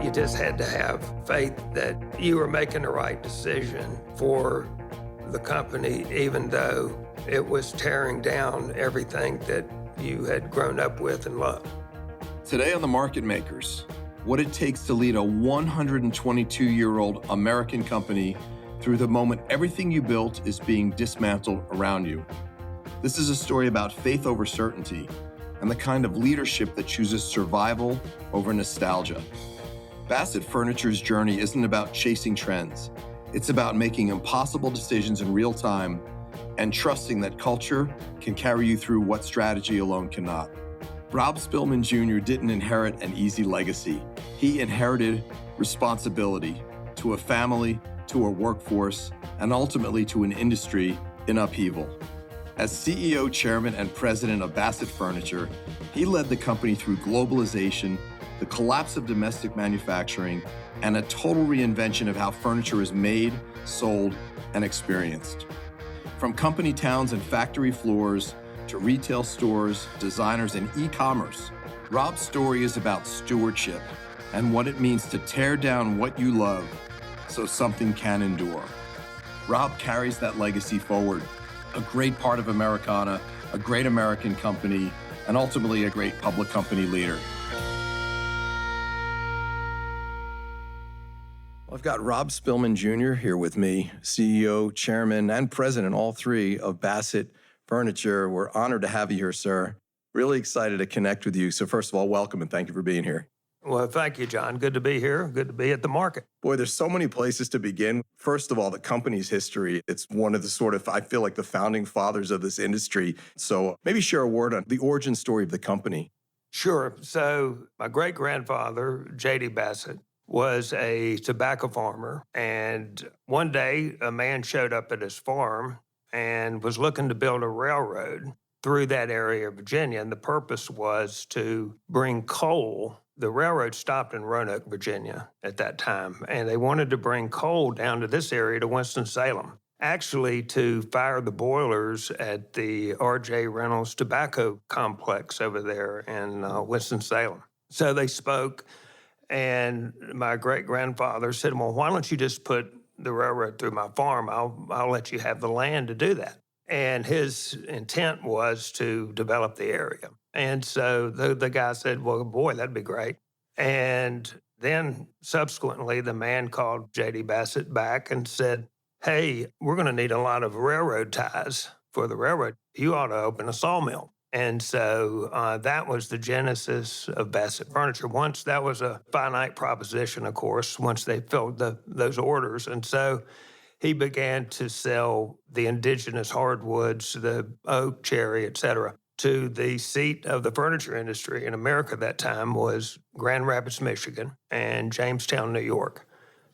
You just had to have faith that you were making the right decision for the company, even though it was tearing down everything that you had grown up with and loved. Today on The Market Makers, what it takes to lead a 122-year-old American company through the moment everything you built is being dismantled around you. This is a story about faith over certainty and the kind of leadership that chooses survival over nostalgia. Bassett Furniture's journey isn't about chasing trends. It's about making impossible decisions in real time and trusting that culture can carry you through what strategy alone cannot. Rob Spilman Jr. didn't inherit an easy legacy. He inherited responsibility to a family, to a workforce, and ultimately to an industry in upheaval. As CEO, chairman, and president of Bassett Furniture, he led the company through globalization, the collapse of domestic manufacturing, and a total reinvention of how furniture is made, sold, and experienced. From company towns and factory floors to retail stores, designers, and e-commerce, Rob's story is about stewardship and what it means to tear down what you love so something can endure. Rob carries that legacy forward, a great part of Americana, a great American company, and ultimately a great public company leader. I've got Rob Spilman Jr. here with me, CEO, chairman, and president, all three of Bassett Furniture. We're honored to have you here, sir. Really excited to connect with you. So first of all, welcome and thank you for being here. Well, thank you, John. Good to be here. Good to be at the market. Boy, there's so many places to begin. First of all, the company's history. It's one of the I feel like the founding fathers of this industry. So maybe share a word on the origin story of the company. Sure. So my great-grandfather, J.D. Bassett, was a tobacco farmer. And one day, a man showed up at his farm and was looking to build a railroad through that area of Virginia. And the purpose was to bring coal. The railroad stopped in Roanoke, Virginia at that time. And they wanted to bring coal down to this area to Winston-Salem, actually to fire the boilers at the R.J. Reynolds tobacco complex over there in Winston-Salem. So they spoke. And my great-grandfather said, well, why don't you just put the railroad through my farm? I'll let you have the land to do that. And his intent was to develop the area. And so the guy said, well, boy, that'd be great. And then subsequently, the man called J.D. Bassett back and said, hey, we're going to need a lot of railroad ties for the railroad. You ought to open a sawmill. And so that was the genesis of Bassett Furniture. Once that was a finite proposition, of course, once they filled those orders. And so he began to sell the indigenous hardwoods, the oak, cherry, et cetera, to the seat of the furniture industry in America at that time was Grand Rapids, Michigan, and Jamestown, New York.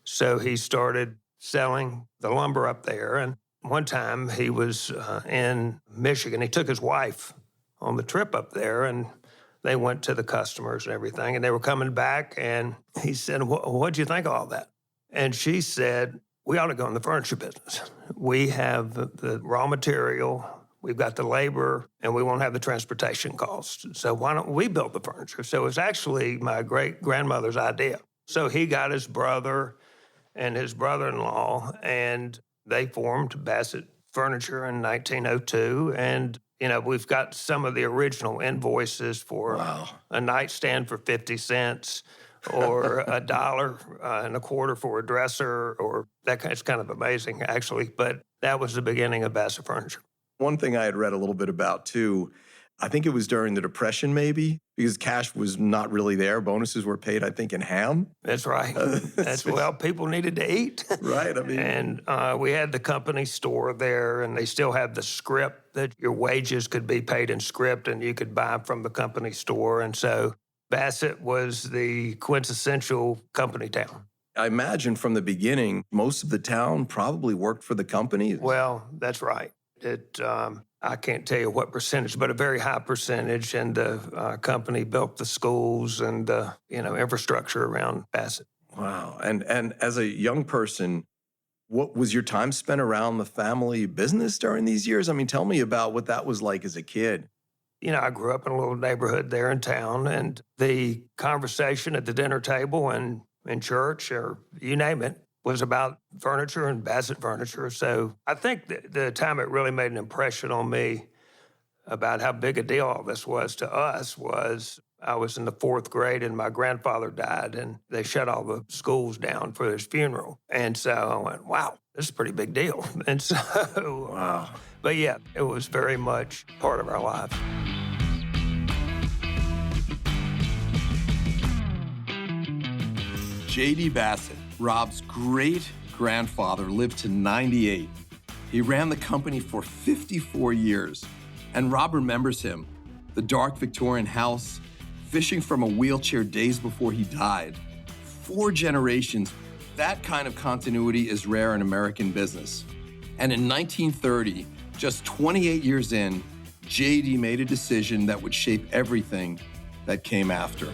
So he started selling the lumber up there. And one time he was in Michigan. He took his wife on the trip up there, and they went to the customers and everything, and they were coming back, and he said, what'd you think of all that? And she said, we ought to go in the furniture business. We have the raw material, we've got the labor, and we won't have the transportation costs. So why don't we build the furniture? So it was actually my great-grandmother's idea. So he got his brother and his brother-in-law, and they formed Bassett Furniture in 1902, and we've got some of the original invoices for a nightstand for 50 cents or $1.25 for a dresser, or that. It's kind of amazing, actually. But that was the beginning of Bassett Furniture. One thing I had read a little bit about, too, I think it was during the Depression, maybe, because cash was not really there. Bonuses were paid, I think, in ham. That's right. Well, people needed to eat. Right. I mean, and we had the company store there, and they still have the script that your wages could be paid in script, and you could buy from the company store. And so Bassett was the quintessential company town. I imagine from the beginning, most of the town probably worked for the company. Well, that's right. I can't tell you what percentage, but a very high percentage. And the company built the schools and the infrastructure around Bassett. Wow. And as a young person, what was your time spent around the family business during these years? I mean, tell me about what that was like as a kid. I grew up in a little neighborhood there in town, and the conversation at the dinner table and in church or you name it was about furniture and Bassett Furniture. So I think the time it really made an impression on me about how big a deal all this was to us was I was in the fourth grade and my grandfather died, and they shut all the schools down for his funeral. And so I went, wow, this is a pretty big deal. And so, Wow. But yeah, it was very much part of our life. J.D. Bassett, Rob's great-grandfather, lived to 98. He ran the company for 54 years, and Rob remembers him, the dark Victorian house, fishing from a wheelchair days before he died. 4 generations, that kind of continuity is rare in American business. And in 1930, just 28 years in, J.D. made a decision that would shape everything that came after.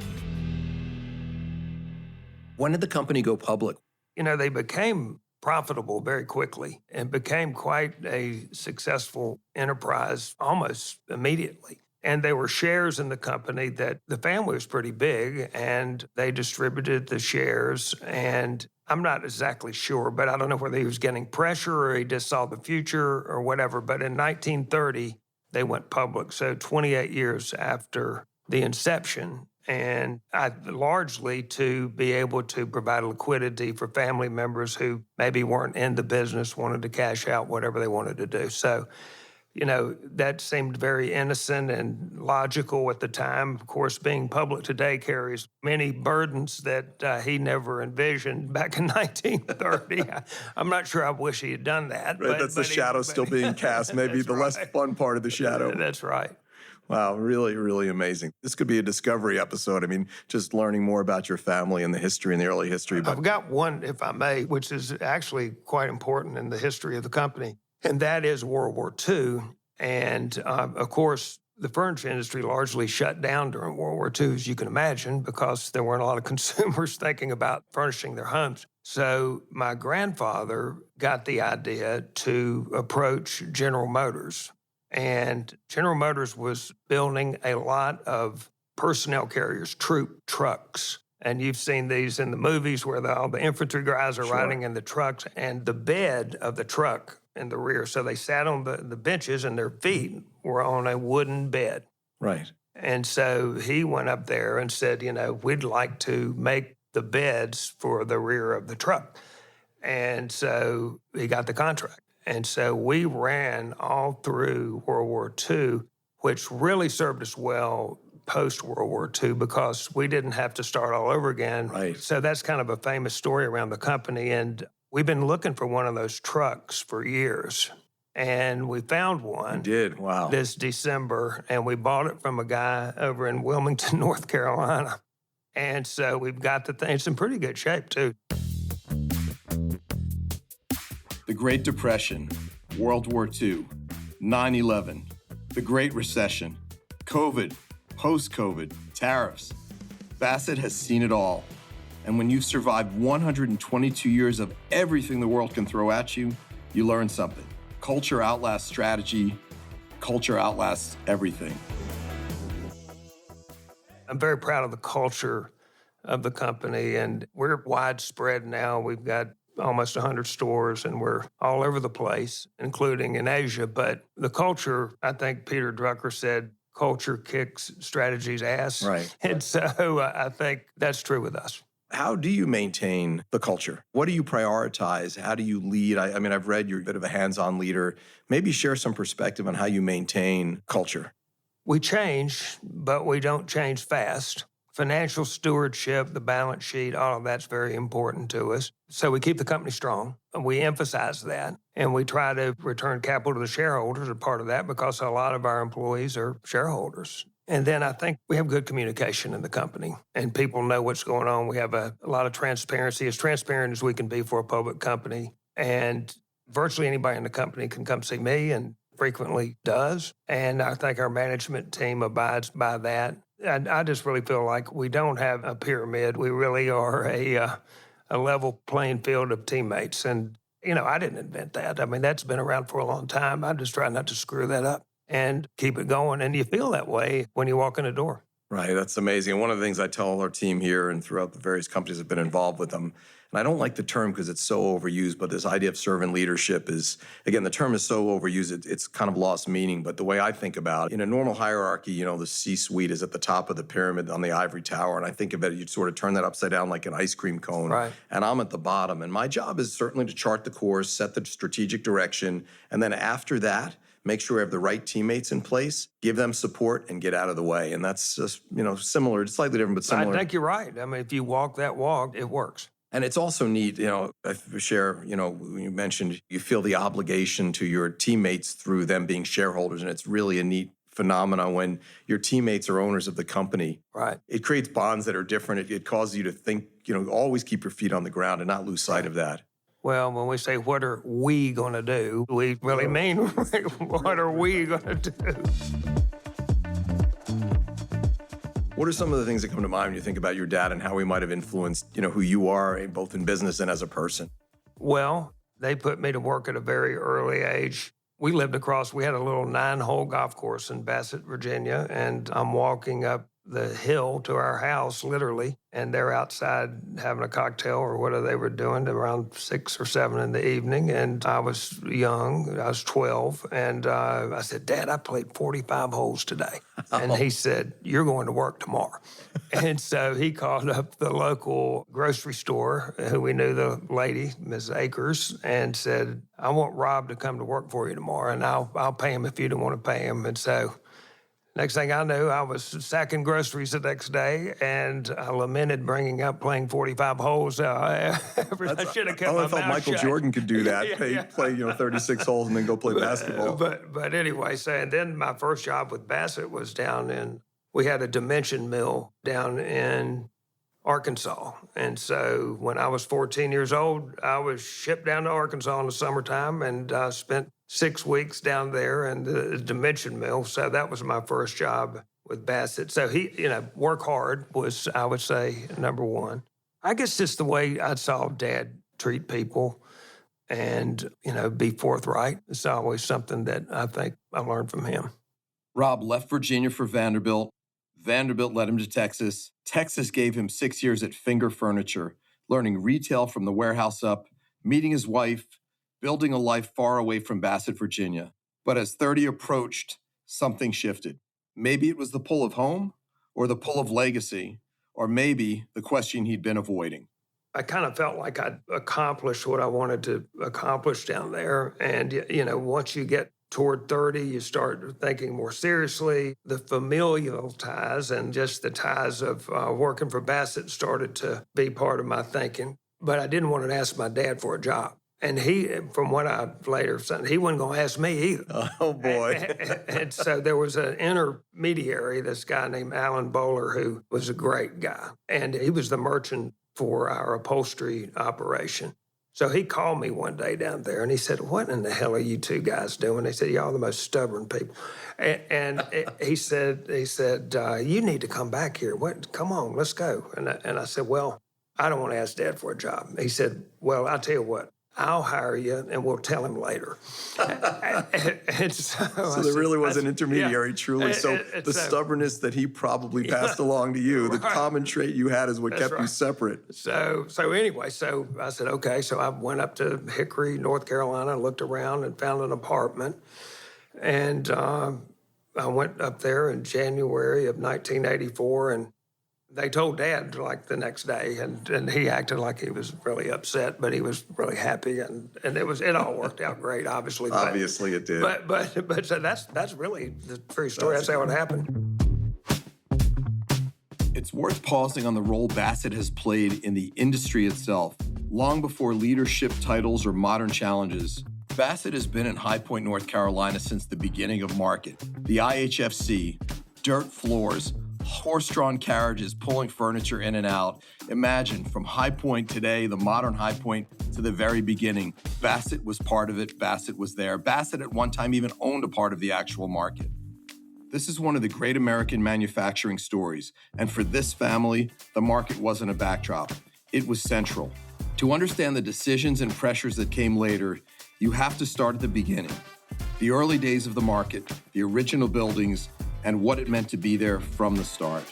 When did the company go public? They became profitable very quickly and became quite a successful enterprise almost immediately. And there were shares in the company that the family was pretty big, and they distributed the shares. And I'm not exactly sure, but I don't know whether he was getting pressure or he just saw the future or whatever. But in 1930, they went public. So 28 years after the inception. And largely to be able to provide liquidity for family members who maybe weren't in the business, wanted to cash out whatever they wanted to do. So, that seemed very innocent and logical at the time. Of course, being public today carries many burdens that he never envisioned back in 1930. I'm not sure I wish he had done that. Right, that's the shadow still being cast, maybe the less fun part of the shadow. That's right. Wow, really, really amazing. This could be a discovery episode. I mean, just learning more about your family and the history and the early history. I've got one, if I may, which is actually quite important in the history of the company, and that is World War II. And of course, the furniture industry largely shut down during World War II, as you can imagine, because there weren't a lot of consumers thinking about furnishing their homes. So my grandfather got the idea to approach General Motors. And General Motors was building a lot of personnel carriers, troop trucks. And you've seen these in the movies where all the infantry guys are riding in the trucks, and the bed of the truck in the rear. So they sat on the benches and their feet were on a wooden bed. Right. And so he went up there and said, we'd like to make the beds for the rear of the truck. And so he got the contract. And so we ran all through World War II, which really served us well post-World War II because we didn't have to start all over again. Right. So that's kind of a famous story around the company. And we've been looking for one of those trucks for years. And we found one. You did? Wow. This December. And we bought it from a guy over in Wilmington, North Carolina. And so we've got the thing. It's in pretty good shape, too. The Great Depression, World War II, 9/11, the Great Recession, COVID, post-COVID, tariffs. Bassett has seen it all. And when you've survived 122 years of everything the world can throw at you, you learn something. Culture outlasts strategy. Culture outlasts everything. I'm very proud of the culture of the company, and we're widespread now. We've got almost 100 stores, and we're all over the place, including in Asia. But the culture, I think Peter Drucker said, culture kicks strategy's ass. Right. And so I think that's true with us. How do you maintain the culture? What do you prioritize? How do you lead? I mean, I've read you're a bit of a hands-on leader. Maybe share some perspective on how you maintain culture. We change, but we don't change fast. Financial stewardship, the balance sheet, all of that's very important to us. So we keep the company strong. We emphasize that. And we try to return capital to the shareholders as part of that because a lot of our employees are shareholders. And then I think we have good communication in the company and people know what's going on. We have a lot of transparency, as transparent as we can be for a public company. And virtually anybody in the company can come see me and frequently does. And I think our management team abides by that. I just really feel like we don't have a pyramid. We really are a level playing field of teammates. And, I didn't invent that. I mean, that's been around for a long time. I just try not to screw that up. and keep it going. And you feel that way when you walk in the door. Right, that's amazing. And one of the things I tell our team here and throughout the various companies I've been involved with them, and I don't like the term because it's so overused, but this idea of servant leadership is, again, the term is so overused, it's kind of lost meaning. But the way I think about it, in a normal hierarchy, the C-suite is at the top of the pyramid on the ivory tower. And I think of it, you'd sort of turn that upside down like an ice cream cone. Right. And I'm at the bottom. And my job is certainly to chart the course, set the strategic direction. And then after that, make sure we have the right teammates in place, give them support, and get out of the way. And that's just, similar, slightly different, but similar. I think you're right. I mean, if you walk that walk, it works. And it's also neat, I share, you mentioned you feel the obligation to your teammates through them being shareholders. And it's really a neat phenomenon when your teammates are owners of the company. Right. It creates bonds that are different. It causes you to think, always keep your feet on the ground and not lose sight of that. Well, when we say, what are we going to do, we really mean, what are we going to do? What are some of the things that come to mind when you think about your dad and how he might have influenced, who you are, both in business and as a person? Well, they put me to work at a very early age. We had a little 9-hole golf course in Bassett, Virginia, and I'm walking up the hill to our house, literally, and they're outside having a cocktail or whatever they were doing around 6 or 7 in the evening. And I was young, I was 12, and I said, Dad, I played 45 holes today. And he said, you're going to work tomorrow. And so he called up the local grocery store, who we knew the lady, Ms. Akers, and said, I want Rob to come to work for you tomorrow, and I'll pay him if you don't want to pay him. And so next thing I knew, I was sacking groceries the next day, and I lamented playing 45 holes. I should have kept my mouth I thought Michael shut. Jordan could do that. Play 36 holes and then go play basketball. But anyway, and then my first job with Bassett was we had a dimension mill down in Arkansas. And so when I was 14 years old, I was shipped down to Arkansas in the summertime and spent 6 weeks down there in the dimension mill. So that was my first job with Bassett. So work hard was, I would say, number one. I guess just the way I saw Dad treat people and, be forthright. It's always something that I think I learned from him. Rob left Virginia for Vanderbilt. Vanderbilt led him to Texas. Texas gave him 6 years at Finger Furniture, learning retail from the warehouse up, meeting his wife, building a life far away from Bassett, Virginia. But as 30 approached, something shifted. Maybe it was the pull of home, or the pull of legacy, or maybe the question he'd been avoiding. I kind of felt like I'd accomplished what I wanted to accomplish down there. And, once you get toward 30, you start thinking more seriously. The familial ties and just the ties of working for Bassett started to be part of my thinking. But I didn't want to ask my dad for a job. And he, from what I later said, he wasn't going to ask me either. Oh, boy. And so there was an intermediary, this guy named Alan Bowler, who was a great guy. And he was the merchant for our upholstery operation. So he called me one day down there, and he said, what in the hell are you two guys doing? He said, y'all the most stubborn people. And he said, you need to come back here. Come on, let's go. And I said, well, I don't want to ask Dad for a job. He said, well, I'll tell you what. I'll hire you, and we'll tell him later. And so there really was an intermediary, truly. So the stubbornness that he probably passed along to you, the common trait you had is what kept you separate. So anyway, I said, okay. So I went up to Hickory, North Carolina, looked around and found an apartment. And I went up there in January of 1984, and they told Dad like the next day, and he acted like he was really upset, but he was really happy, and it all worked out great, obviously. Obviously, it did. But so that's really the true story. That's how it happened. It's worth pausing on the role Bassett has played in the industry itself. Long before leadership titles or modern challenges, Bassett has been in High Point, North Carolina since the beginning of market. The IHFC, dirt floors, horse-drawn carriages pulling furniture in and out. Imagine, from High Point today, the modern High Point, to the very beginning, Bassett was part of it, Bassett was there. Bassett at one time even owned a part of the actual market. This is one of the great American manufacturing stories, and for this family, the market wasn't a backdrop. It was central. To understand the decisions and pressures that came later, you have to start at the beginning. The early days of the market, the original buildings, and what it meant to be there from the start.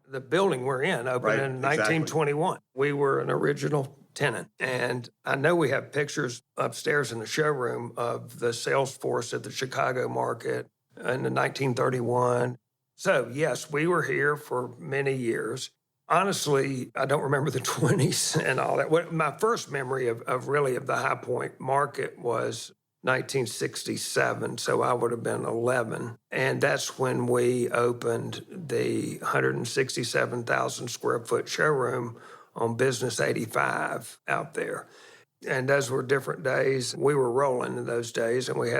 The building we're in opened Right, in exactly. 1921. We were an original tenant. And I know we have pictures upstairs in the showroom of the sales force at the Chicago market in the 1931. So, yes, we were here for many years. Honestly, I don't remember the 20s and all that. My first memory of really of the High Point market was 1967, so I would have been 11. And that's when we opened the 167,000 square foot showroom on Business 85 out there. And those were different days. We were rolling in those days, and we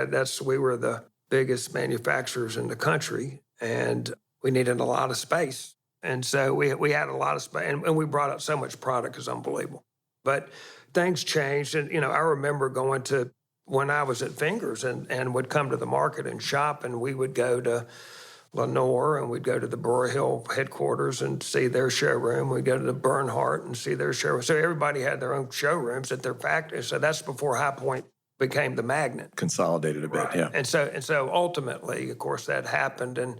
were the biggest manufacturers in the country, and we needed a lot of space. And so we had a lot of space, and we brought out so much product, it was unbelievable. But things changed, and I remember going to when I was at Fingers and would come to the market and shop, and we would go to Lenore and we'd go to the Burr Hill headquarters and see their showroom. We'd go to the Bernhardt and see their showroom. So everybody had their own showrooms at their factory. So that's before High Point became the magnet. Consolidated a bit, Right. yeah. And so ultimately, of course, that happened. And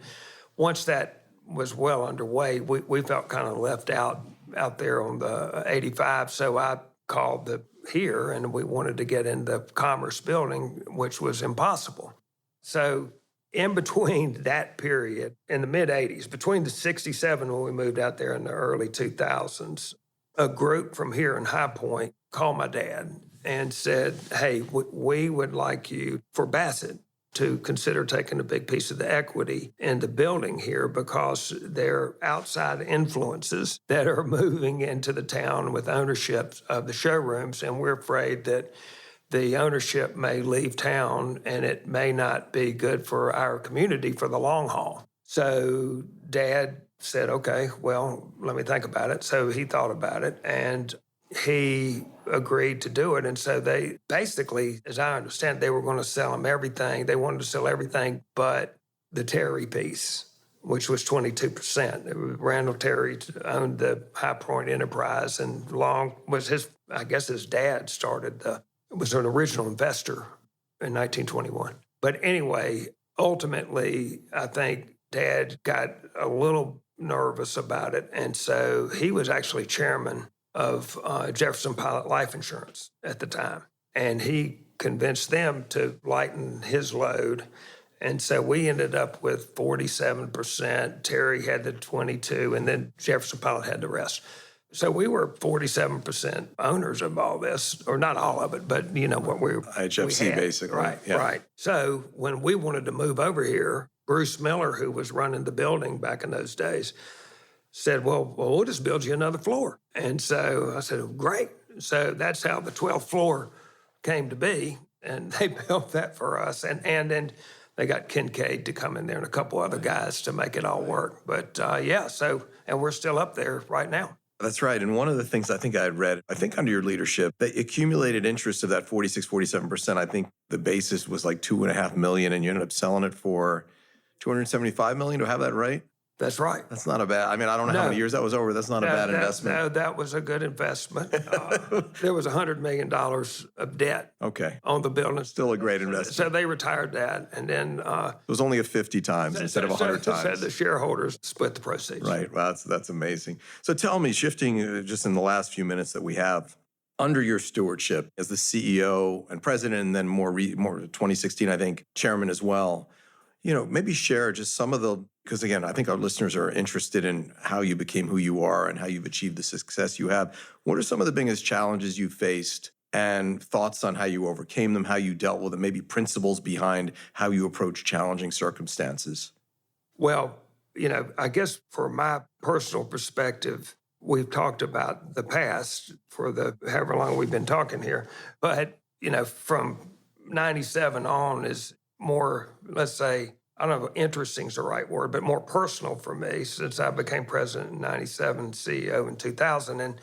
once that was well underway, we felt kind of left out there on the 85. So I called here, and we wanted to get in the Commerce building, which was impossible. So in between that period, in the mid-'80s, between the 67 when we moved out there in the early 2000s, a group from here in High Point called my dad and said, hey, we would like you, for Bassett, to consider taking a big piece of the equity in the building here because there are outside influences that are moving into the town with ownership of the showrooms, and we're afraid that the ownership may leave town and it may not be good for our community for the long haul. So Dad said, okay, well, let me think about it. So he thought about it, and he agreed to do it. And so they basically, as I understand, they were going to sell him everything. They wanted to sell everything but the Terry piece, which was 22%. Randall Terry owned the High Point Enterprise, and Long was his dad was an original investor in 1921. But anyway, ultimately, I think Dad got a little nervous about it. And so he was actually chairman of Jefferson Pilot Life Insurance at the time. And he convinced them to lighten his load. And so we ended up with 47%. Terry had the 22%, and then Jefferson Pilot had the rest. So we were 47% owners of all this, or not all of it, but what we IHFC, we had. basically. Right, yeah. right. So when we wanted to move over here, Bruce Miller, who was running the building back in those days, said, well, we'll just build you another floor. And so I said, great. So that's how the 12th floor came to be. And they built that for us. And then they got Kincaid to come in there and a couple other guys to make it all work. But and we're still up there right now. That's right. And one of the things I think I had read, I think under your leadership, the accumulated interest of that 47%, I think the basis was like $2.5 million, and you ended up selling it for $275 million. Do I have that right? That's right. That's not a bad, I don't know how many years that was over. That's not a bad investment. No, that was a good investment. There was $100 million of debt Okay. on the building. Still a great investment. So they retired that, and then It was only a 50 times instead of 100 so times. the shareholders split the proceeds. Right. Well, that's amazing. So tell me, shifting just in the last few minutes that we have, under your stewardship as the CEO and president, and then more 2016, I think, chairman as well, maybe share just some of because again, I think our listeners are interested in how you became who you are and how you've achieved the success you have. What are some of the biggest challenges you faced, and thoughts on how you overcame them, how you dealt with them, maybe principles behind how you approach challenging circumstances? Well, I guess for my personal perspective, we've talked about the past for the however long we've been talking here. But, from 97 on is more, let's say, I don't know if interesting is the right word, but more personal for me since I became president in 97, CEO in 2000. And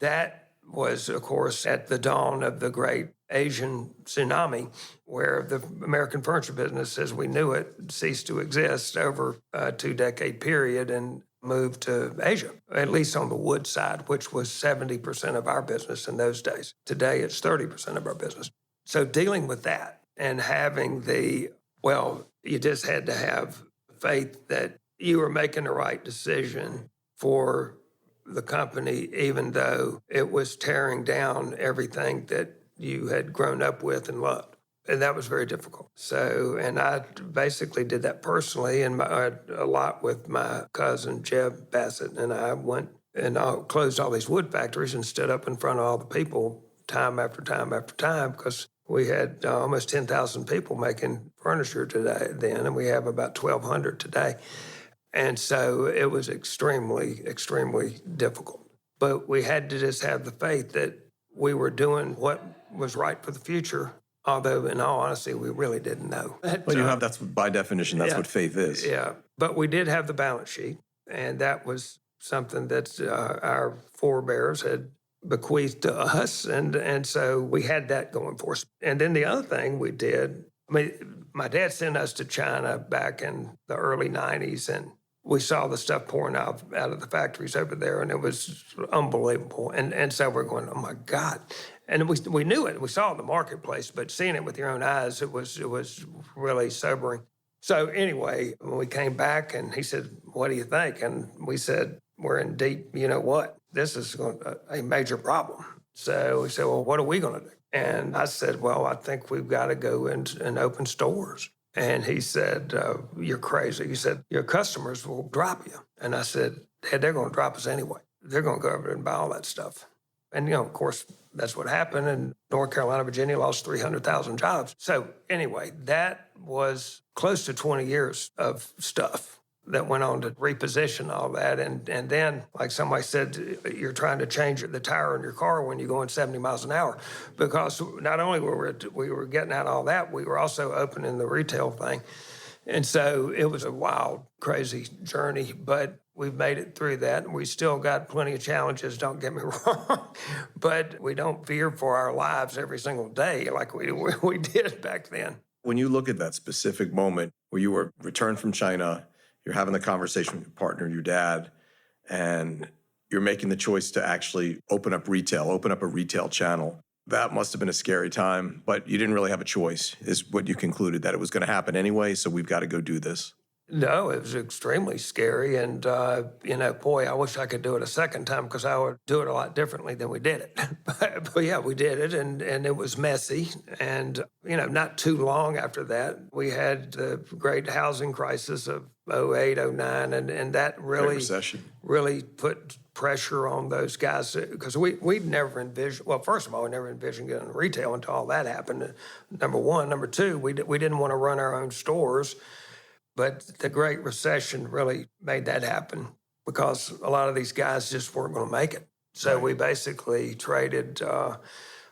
that was, of course, at the dawn of the great Asian tsunami, where the American furniture business, as we knew it, ceased to exist over a 2-decade period and moved to Asia, at least on the wood side, which was 70% of our business in those days. Today, it's 30% of our business. So dealing with that and having you just had to have faith that you were making the right decision for the company, even though it was tearing down everything that you had grown up with and loved. And that was very difficult. So, and I basically did that personally and a lot with my cousin, Jeb Bassett, and I went and I closed all these wood factories and stood up in front of all the people time after time after time, because we had almost 10,000 people making furniture today then, and we have about 1,200 today. And so it was extremely, extremely difficult. But we had to just have the faith that we were doing what was right for the future, although in all honesty, we really didn't know. Well, that's by definition, that's what faith is. Yeah, but we did have the balance sheet, and that was something that our forebears had bequeathed to us, and so we had that going for us. And then the other thing we did, my dad sent us to China back in the early 90s, and we saw the stuff pouring out of the factories over there, and it was unbelievable. And so we're going, oh my God. And we knew it, we saw it in the marketplace, but seeing it with your own eyes, it was really sobering. So anyway, when we came back and he said, what do you think? And we said, we're in deep, you know what? This is a major problem. So we said, well, what are we going to do? And I said, well, I think we've got to go and open stores. And he said, you're crazy. He said, your customers will drop you. And I said, Dad, they're going to drop us anyway. They're going to go over there and buy all that stuff. And, of course, that's what happened. And North Carolina, Virginia lost 300,000 jobs. So anyway, that was close to 20 years of stuff that went on to reposition all that. And then, like somebody said, you're trying to change the tire in your car when you're going 70 miles an hour. Because not only were we were getting out all that, we were also opening the retail thing. And so it was a wild, crazy journey, but we've made it through that. And we still got plenty of challenges, don't get me wrong. But we don't fear for our lives every single day like we did back then. When you look at that specific moment where you were returned from China, you're having the conversation with your partner, your dad, and you're making the choice to actually open up a retail channel. That must have been a scary time, but you didn't really have a choice, is what you concluded, that it was going to happen anyway, so we've got to go do this. No, it was extremely scary. And, boy, I wish I could do it a second time because I would do it a lot differently than we did it. but yeah, we did it, and it was messy. And, not too long after that, we had the great housing crisis of 08, 09, and that really put pressure on those guys because we'd never envisioned, well, first of all, we never envisioned getting retail until all that happened, number one. Number two, we didn't want to run our own stores. But the Great Recession really made that happen because a lot of these guys just weren't going to make it. So we basically traded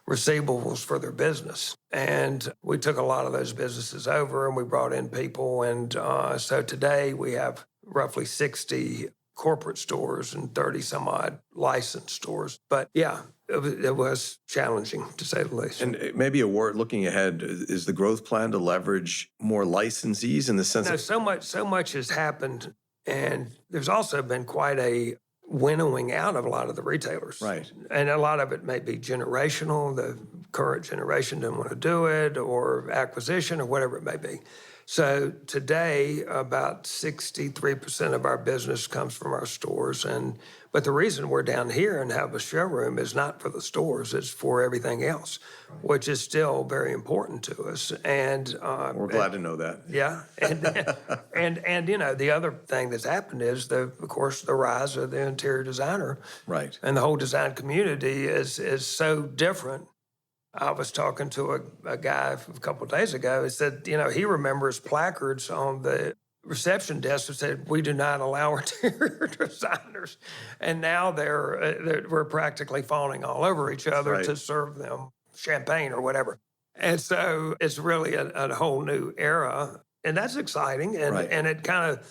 receivables for their business. And we took a lot of those businesses over and we brought in people. And so today we have roughly 60 corporate stores and 30 some odd licensed stores. But yeah, it was challenging, to say the least. And maybe a word looking ahead, is the growth plan to leverage more licensees in the sense of... So much has happened, and there's also been quite a winnowing out of a lot of the retailers. Right. And a lot of it may be generational. The current generation didn't want to do it, or acquisition, or whatever it may be. So today, about 63% of our business comes from our stores. But the reason we're down here and have a showroom is not for the stores, it's for everything else, which is still very important to us. And we're glad to know that. Yeah. And the other thing that's happened is, of course, the rise of the interior designer. Right. And the whole design community is so different. I was talking to a guy a couple of days ago. He said, he remembers placards on the reception desk that said, "We do not allow interior designers." And now we're practically falling all over each other to serve them champagne or whatever. And so it's really a whole new era. And that's exciting. And it kind of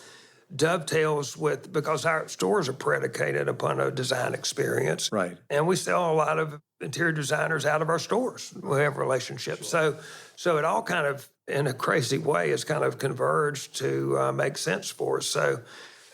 dovetails with, because our stores are predicated upon a design experience. Right. And we sell a lot of interior designers out of our stores. We have relationships. Sure. So it all kind of, in a crazy way, has kind of converged to make sense for us. So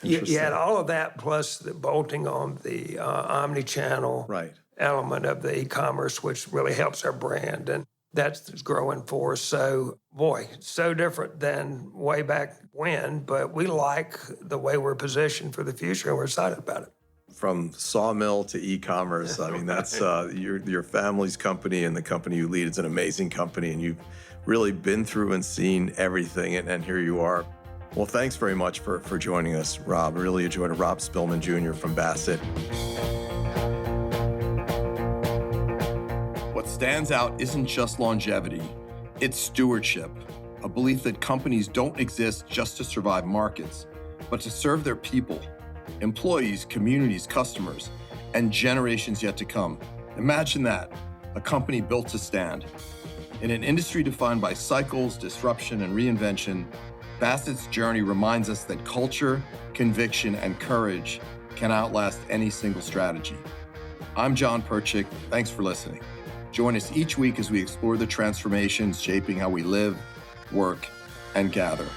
you had all of that plus the bolting on the omni-channel element of the e-commerce, which really helps our brand. that's growing for us. So, boy, so different than way back when, but we like the way we're positioned for the future, and we're excited about it. From sawmill to e-commerce, I mean, that's your family's company, and the company you lead is an amazing company, and you've really been through and seen everything, and here you are. Well, thanks very much for joining us, Rob. I really enjoyed it. Rob Spilman Jr. from Bassett. What stands out isn't just longevity, it's stewardship, a belief that companies don't exist just to survive markets, but to serve their people, employees, communities, customers, and generations yet to come. Imagine that, a company built to stand. In an industry defined by cycles, disruption, and reinvention, Bassett's journey reminds us that culture, conviction, and courage can outlast any single strategy. I'm Jon Pertchik. Thanks for listening. Join us each week as we explore the transformations shaping how we live, work, and gather.